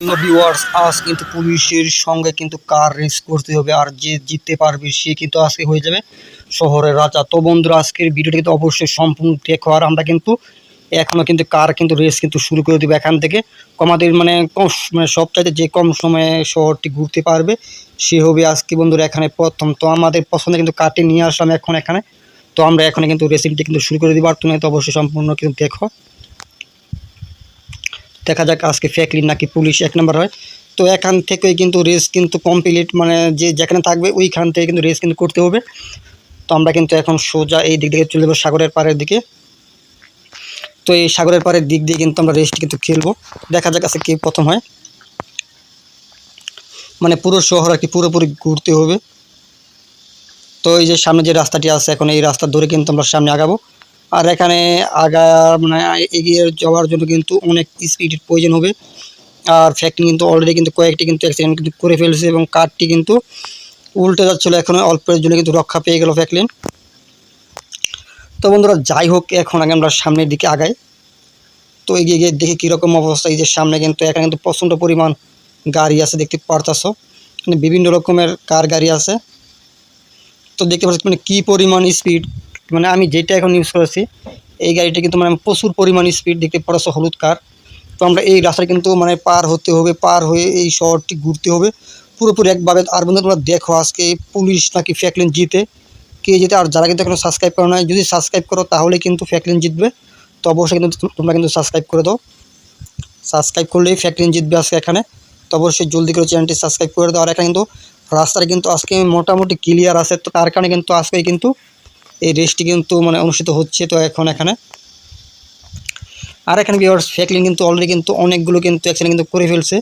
Viewers, আজ কিন্তু পুলিশের সঙ্গে কিন্তু কার রেস করতে হবে, আর যে জিততে পারবে সে কিন্তু আজকে হয়ে যাবে শহরের রাজা। তো বন্ধুরা, আজকের ভিডিওটি কিন্তু অবশ্যই সম্পূর্ণ দেখো। আর আমরা কিন্তু এখনও কিন্তু কার কিন্তু রেস কিন্তু শুরু করে দেবো এখান থেকে। আমাদের মানে সবচাইতে যে কম সময়ে শহরটি ঘুরতে পারবে সে হবে আজকে বন্ধুরা এখানে প্রথম। তো আমাদের পছন্দ কিন্তু কারটি নিয়ে আসলাম এখন এখানে। তো আমরা এখানে কিন্তু রেসিংটি কিন্তু শুরু করে দেবো, আর তুমি তো অবশ্যই সম্পূর্ণ কিন্তু দেখো। দেখা যাক আজকে ফ্যাকলিন নাকি পুলিশ এক নম্বর হয়। তো এখান থেকেই কিন্তু রেস কিন্তু কমপ্লিট, মানে যে যেখানে থাকবে ওইখান থেকে কিন্তু রেস কিন্তু করতে হবে। তো আমরা কিন্তু এখন সোজা এই দিক থেকে চলে যাবো সাগরের পাড়ের দিকে। তো এই সাগরের পাড়ের দিক দিয়ে কিন্তু আমরা রেসটি কিন্তু খেলবো। দেখা যাক আজকে কে প্রথম হয়। মানে পুরো শহর আর কি পুরোপুরি ঘুরতে হবে। তো এই যে সামনে যে রাস্তাটি আছে, এখন এই রাস্তা ধরে কিন্তু আমরা সামনে আগাবো। আর এখানে মানে এগিয়ে যাওয়ার জন্য কিন্তু অনেক স্পিডের প্রয়োজন হবে। আর ফ্যাক্টরি কিন্তু অলরেডি কিন্তু কয়েকটি কিন্তু অ্যাক্সিডেন্ট কিন্তু করে ফেলছে, এবং কারটি কিন্তু উল্টে যাচ্ছিলো। এখন অল্পের জন্য কিন্তু রক্ষা পেয়ে গেল ফ্যাকলিন। তো বন্ধুরা, যাই হোক, এখন আগে আমরা সামনের দিকে আগাই। তো এগিয়ে গিয়ে দেখি কীরকম অবস্থা। এই যে সামনে কিন্তু এখানে কিন্তু প্রচণ্ড পরিমাণ গাড়ি আছে, দেখতে পারতাছো। মানে বিভিন্ন রকমের কার গাড়ি আছে। তো দেখতে পাচ্ছি মানে কী পরিমাণ স্পিড, মানে আমি যেটা এখন ইউজ করেছি এই গাড়িটা কিন্তু মানে প্রচুর পরিমাণ স্পিড, দেখতে পারছো, হলুদ কার। তো আমরা এই রাস্তায় কিন্তু মানে পার হতে হবে, পার হয়ে এই শহরটি ঘুরতে হবে পুরোপুরি একভাবে। আর বন্ধু, তোমরা দেখো আজকে পুলিশ নাকি ফ্যাকলিন জিতে, কে জিতে। আর যারা কিন্তু এখনো সাবস্ক্রাইব করো না, যদি সাবস্ক্রাইব করো তাহলে কিন্তু ফ্যাকলিন জিতবে। তো অবশ্যই কিন্তু তোমরা কিন্তু সাবস্ক্রাইব করে দাও। সাবস্ক্রাইব করলেই ফ্যাকলিন জিতবে আজকে এখানে। তো অবশ্যই জলদি করে চ্যানেলটি সাবস্ক্রাইব করে দাও। আর এখানে কিন্তু রাস্তাটা কিন্তু আজকে মোটামুটি ক্লিয়ার আছে। তো তার কারণে কিন্তু আজকে কিন্তু এই রেসটি কিন্তু মানে অনুষ্ঠিত হচ্ছে। তো এখন এখানে আর এখানে ভিউয়ার্স, ফ্যাকলিন কিন্তু অলরেডি কিন্তু অনেকগুলো কিন্তু অ্যাক্সিডেন্ট কিন্তু করে ফেলছে।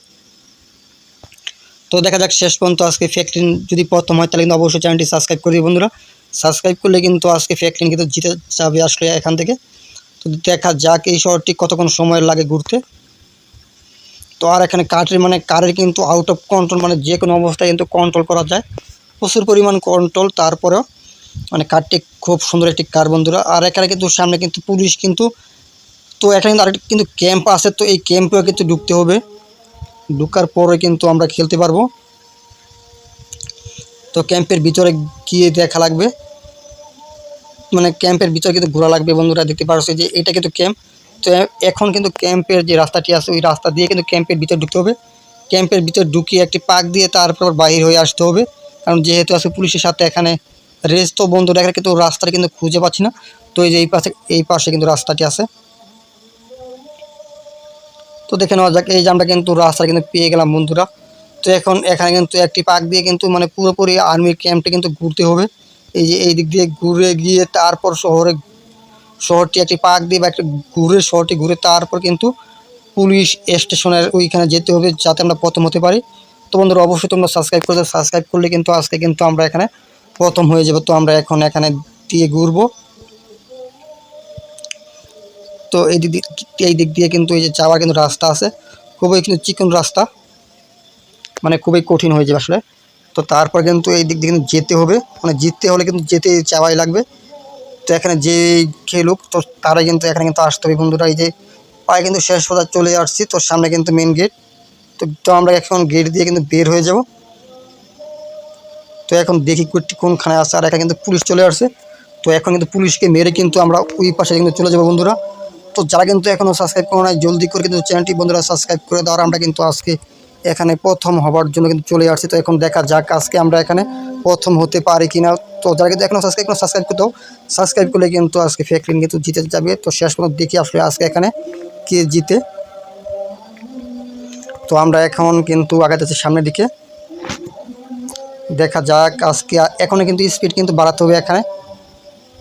তো দেখা যাক শেষ পর্যন্ত আজকে ফ্যাকলিন যদি প্রথম হয় তাহলে কিন্তু অবশ্যই চ্যানেলটি সাবস্ক্রাইব করে দিই বন্ধুরা। সাবস্ক্রাইব করলে কিন্তু আজকে ফ্যাকলিন কিন্তু জিতে যাবে আসলে এখান থেকে। তো দেখা যাক এই শহরটি কতক্ষণ সময় লাগে ঘুরতে। তো আর এখানে কারের কিন্তু আউট অফ কন্ট্রোল, মানে যে কোনো অবস্থায় কিন্তু কন্ট্রোল করা যায়, প্রচুর পরিমাণ কন্ট্রোল। তারপরেও মানে কারটি খুব সুন্দর একটি কার বন্ধুরা। আর এখানে কিন্তু সামনে কিন্তু পুলিশ কিন্তু, তো এখানে কিন্তু আরেকটি কিন্তু ক্যাম্প আছে। তো এই ক্যাম্পেও কিন্তু ঢুকতে হবে, ঢুকার পরে কিন্তু আমরা খেলতে পারবো। তো ক্যাম্পের ভিতরে গিয়ে দেখা লাগবে, মানে ক্যাম্পের ভিতরে কিন্তু ঘোরা লাগবে বন্ধুরা। দেখতে পাচ্ছি যে এটা কিন্তু ক্যাম্প। তো এখন কিন্তু ক্যাম্পের যে রাস্তাটি আছে ওই রাস্তা দিয়ে কিন্তু ক্যাম্পের ভিতরে ঢুকতে হবে। ক্যাম্পের ভিতরে ঢুকিয়ে একটি পাক দিয়ে তারপর বাহির হয়ে আসতে হবে, কারণ যেহেতু আছে পুলিশের সাথে এখানে রেস। তো বন্ধুরা, এখানে কিন্তু রাস্তাটা কিন্তু খুঁজে পাচ্ছি না। তো এই যে এই পাশে কিন্তু রাস্তাটি আছে। তো দেখে নেওয়া যাক। এই যে আমরা কিন্তু রাস্তা কিন্তু পেয়ে গেলাম বন্ধুরা। তো এখন এখানে কিন্তু একটি পাক দিয়ে কিন্তু মানে পুরোপুরি আর্মির ক্যাম্পটা কিন্তু ঘুরতে হবে। এই যে এই দিক দিয়ে ঘুরে গিয়ে তারপর শহরটি একটি পাক দিয়ে বা একটা ঘুরে শহরটি ঘুরে তারপর কিন্তু পুলিশ স্টেশনের ওইখানে যেতে হবে, যাতে আমরা প্রথম হতে পারি। তো বন্ধুরা, অবশ্যই তোমরা সাবস্ক্রাইব করে দাও। সাবস্ক্রাইব করলে কিন্তু আজকে কিন্তু আমরা এখানে প্রথম হয়ে যাব। তো আমরা এখন এখানে দিয়ে ঘুরবো। তো এই দিক দিয়ে কিন্তু এই যে যাওয়ার কিন্তু রাস্তা আছে, খুবই কিন্তু চিকন রাস্তা, মানে খুবই কঠিন হয়ে যাবে আসলে। তো তারপর কিন্তু এই দিক দিয়ে কিন্তু যেতে হবে, মানে জিততে হলে কিন্তু যেতে যাওয়াই লাগবে। তো এখানে যে খেলুক তো তারাই কিন্তু এখানে কিন্তু আসতে হবে বন্ধুরা। এই যে পায়ে কিন্তু শেষ পর্যন্ত চলে আসছি। তো সামনে কিন্তু মেন গেট। তো আমরা এখন গেট দিয়ে কিন্তু বের হয়ে যাব। তো এখন দেখি কোনখানে আছে। আর এখানে কিন্তু পুলিশ চলে আসছে। তো এখন কিন্তু পুলিশকে মেরে কিন্তু আমরা ওই পাশে কিন্তু চলে যাবো বন্ধুরা। তো যারা কিন্তু এখনও সাবস্ক্রাইব করে নাই, জলদি করে কিন্তু চ্যানেলটি বন্ধুরা সাবস্ক্রাইব করে দেওয়ার। আমরা কিন্তু আজকে এখানে প্রথম হওয়ার জন্য কিন্তু চলে আসছি। তো এখন দেখা যাক আজকে আমরা এখানে প্রথম হতে পারি কিনা। তো যারা কিন্তু এখনও সাবস্ক্রাইব করে দাও। সাবস্ক্রাইব করলে কিন্তু আজকে ফ্যাকলিন কিন্তু জিতে যাবে। তো শেষ পর্যন্ত দেখি আসলে আজকে এখানে কে জিতে। তো আমরা এখন কিন্তু আগাতেছি সামনের দিকে। দেখা যাক আজকে এখনও কিন্তু স্পিড কিন্তু বাড়াতে হবে এখানে।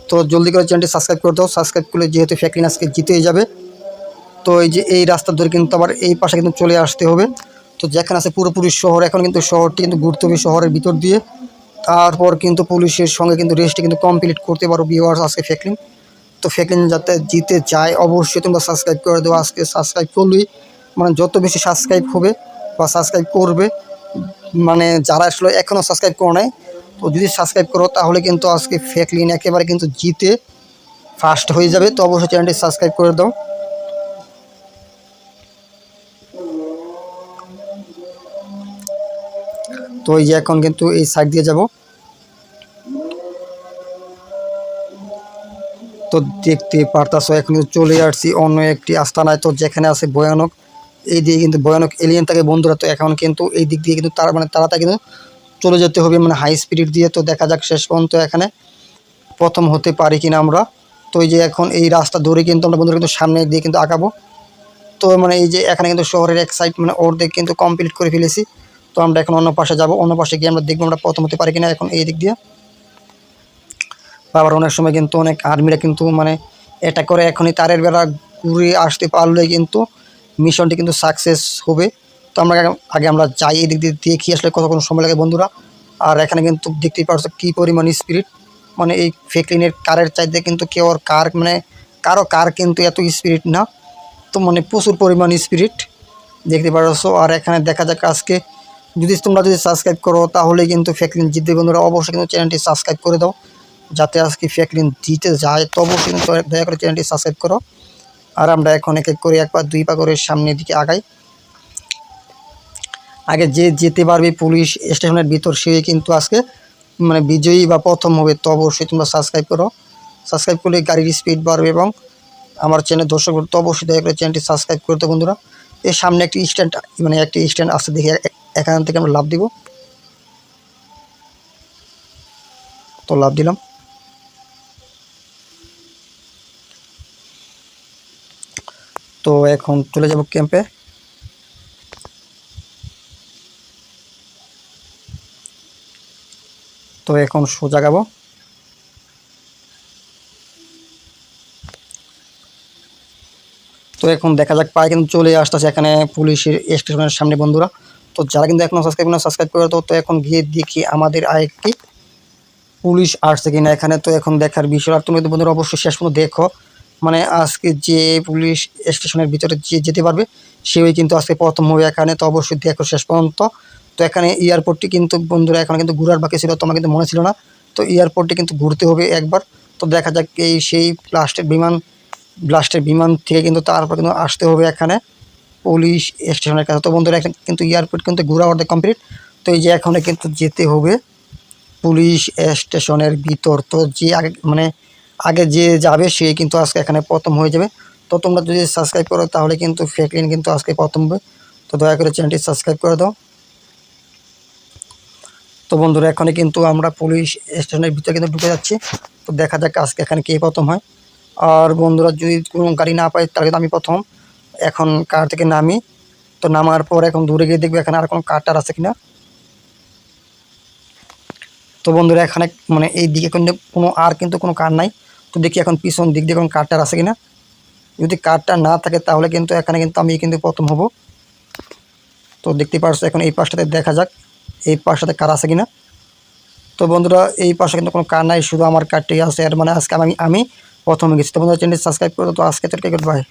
তো জলদি করে চ্যানেলটি সাবস্ক্রাইব করে দাও। সাবস্ক্রাইব করলে যেহেতু ফ্যাকলিন আজকে জিতেই যাবে। তো এই যে এই রাস্তা ধরে কিন্তু আবার এই পাশে কিন্তু চলে আসতে হবে। তো যেখানে আছে পুরোপুরি শহর, এখন কিন্তু শহরটি কিন্তু ঘুরতে হবে শহরের ভিতর দিয়ে। তারপর কিন্তু পুলিশের সঙ্গে কিন্তু রেসটি কিন্তু কমপ্লিট করতে পারো ভিউয়ার্স আজকে ফ্যাকলিন। তো ফ্যাকলিন যাতে জিতে যায় অবশ্যই তোমরা সাবস্ক্রাইব করে দেবো। আজকে সাবস্ক্রাইব করলেই মানে যত বেশি সাবস্ক্রাইব হবে বা সাবস্ক্রাইব করবে, মানে যারা আসলে এখনও সাবস্ক্রাইব করো নাই, তো যদি সাবস্ক্রাইব করো তাহলে কিন্তু আজকে ফ্যাকলিন একেবারে কিন্তু জিতে ফার্স্ট হয়ে যাবে। তো অবশ্যই চ্যানেলটি সাবস্ক্রাইব করে দাও। তো এই যে এখন কিন্তু এই সাইড দিয়ে যাব। তো দেখতে পারতাছো এখন চলে আসছি অন্য একটি আস্তানায়, তো যেখানে আছে ভয়ানক, এই দিকে কিন্তু ভয়ানক এলিয়েন থাকে বন্ধুরা। তো এখন কিন্তু এই দিক দিয়ে কিন্তু তার মানে তাড়াতাড়ি কিন্তু চলে যেতে হবে মানে হাই স্পিড দিয়ে। তো দেখা যাক শেষ পর্যন্ত এখানে প্রথম হতে পারি কিনা আমরা। তো এই যে এখন এই রাস্তা ধরে কিন্তু আমরা বন্ধুরা কিন্তু সামনে দিয়ে কিন্তু আগাবো। তো মানে এই যে এখানে কিন্তু শহরের এক সাইড মানে অর্ধেক কিন্তু কমপ্লিট করে ফেলেছি। তো আমরা এখন অন্য পাশে যাব, অন্য পাশে গিয়ে আমরা দেখবো আমরা প্রথম হতে পারি কিনা এখন এই দিক দিয়ে। আবার অনেক সময় কিন্তু অনেক আর্মিরা কিন্তু মানে এটা করে এখনই তারের বেলা ঘুরে আসতে পারলে কিন্তু মিশনটি কিন্তু সাকসেস হবে। তো আমরা আগে আমরা যাই এই দিক দিয়ে দেখি আসলে কতক্ষণ সময় লাগে বন্ধুরা। আর এখানে কিন্তু দেখতেই পারছো কী পরিমাণ স্পিড, মানে এই ফ্র্যাঙ্কলিনের কারের চাইতে কিন্তু কেউ আর কার মানে কারো কার কিন্তু এত স্পিড না। তো মানে প্রচুর পরিমাণ স্পিড দেখতে পারছো। আর এখানে দেখা যাক আজকে তোমরা যদি সাবস্ক্রাইব করো তাহলে কিন্তু ফ্র্যাঙ্কলিন জিতবে বন্ধুরা। অবশ্যই কিন্তু চ্যানেলটি সাবস্ক্রাইব করে দাও যাতে আজকে ফ্র্যাঙ্কলিন জিতে যায়। তো অবশ্যই কিন্তু দয়া করে চ্যানেলটি সাবস্ক্রাইব করো। আর আমরা এখন এক এক করে এক পা দুই পা করে সামনের দিকে আগাই। আগে যে যেতে পারবে পুলিশ স্টেশনের ভিতর সে কিন্তু আজকে মানে বিজয়ী বা প্রথম হবে। তো অবশ্যই তোমরা সাবস্ক্রাইব করো, সাবস্ক্রাইব করলে গাড়ির স্পিড বাড়বে এবং আমার চ্যানেল দর্শক তো অবশ্যই দয়া করে চ্যানেলটি সাবস্ক্রাইব করতে বন্ধুরা। এর সামনে একটি স্ট্যান্ড মানে একটি স্ট্যান্ড আসতে দেখে এখান থেকে আমরা লাভ দিব। তো লাভ দিলাম। তো এখন চলে যাব ক্যাম্পে। তো এখন সোজা যাবো। তো এখন দেখা যাক প্রায় কিন্তু চলে আসতেছে এখানে পুলিশের স্টেশনের সামনে বন্ধুরা। তো যারা কিন্তু এখনও সাবস্ক্রাইব করে তো এখন গিয়ে দেখি আমাদের আরেকটি পুলিশ আসছে কিনা এখানে। তো এখন দেখার বিষয়, আর তুমি বন্ধুরা অবশ্যই শেষ পর্যন্ত দেখো। মানে আজকে যে পুলিশ স্টেশনের ভিতরে যে যেতে পারবে সেই কিন্তু আজকে প্রথম হবে এখানে। তো অবশ্যই দেখো শেষ পর্যন্ত। তো এখানে এয়ারপোর্টটি কিন্তু বন্ধুরা এখন কিন্তু ঘোরার বাকি ছিল, তোমার কিন্তু মনে ছিল না। তো এয়ারপোর্টটি কিন্তু ঘুরতে হবে একবার। তো দেখা যাক এই সেই ব্লাস্টের বিমান থেকে কিন্তু তারপর কিন্তু আসতে হবে এখানে পুলিশ স্টেশনের কাছে। তো বন্ধুরা এখন কিন্তু এয়ারপোর্ট কিন্তু ঘোরা অর্ধেক কমপ্লিট। তো এই যে এখানে কিন্তু যেতে হবে পুলিশ স্টেশনের ভিতর। তো যে আগে মানে আগে যে যাবে সে কিন্তু আজকে এখানে প্রথম হয়ে যাবে। তো তোমরা যদি সাবস্ক্রাইব করো তাহলে কিন্তু ফ্র্যাঙ্কলিন কিন্তু আজকে প্রথম হবে। তো দয়া করে চ্যানেলটি সাবস্ক্রাইব করে দাও। তো বন্ধুরা এখানে কিন্তু আমরা পুলিশ স্টেশনের ভিতরে কিন্তু ঢুকে যাচ্ছি। তো দেখা যাক আজকে এখানে কে প্রথম হয়। আর বন্ধুরা যদি কোনো গাড়ি না পাই তাহলে কিন্তু আমি প্রথম। এখন কার থেকে নামি। তো নামার পর এখন দূরে গিয়ে দেখবো এখানে আর কোনো কারটার আছে কিনা। তো বন্ধুরা এখানে মানে এই দিকে কিন্তু কোনো কার নাই। তো দেখি এখন পিছন দিক দিয়ে কোনো কারটার আছে কিনা। যদি কারটা না থাকে তাহলে কিন্তু এখানে কিন্তু আমি কিন্তু প্রথম হব। তো দেখতে পারছো এখন এই পাশটাতে দেখা যাক এই পাশটাতে কার আছে কিনা। তো বন্ধুরা এই পাশে কিন্তু কোনো কার নাই, শুধু আমার কারটাই আছে। আর মানে আজকে আমি প্রথমে গেছি। তো বন্ধুরা চ্যানেলটি সাবস্ক্রাইব করে দাও। তো আজকে তো গুড বাই।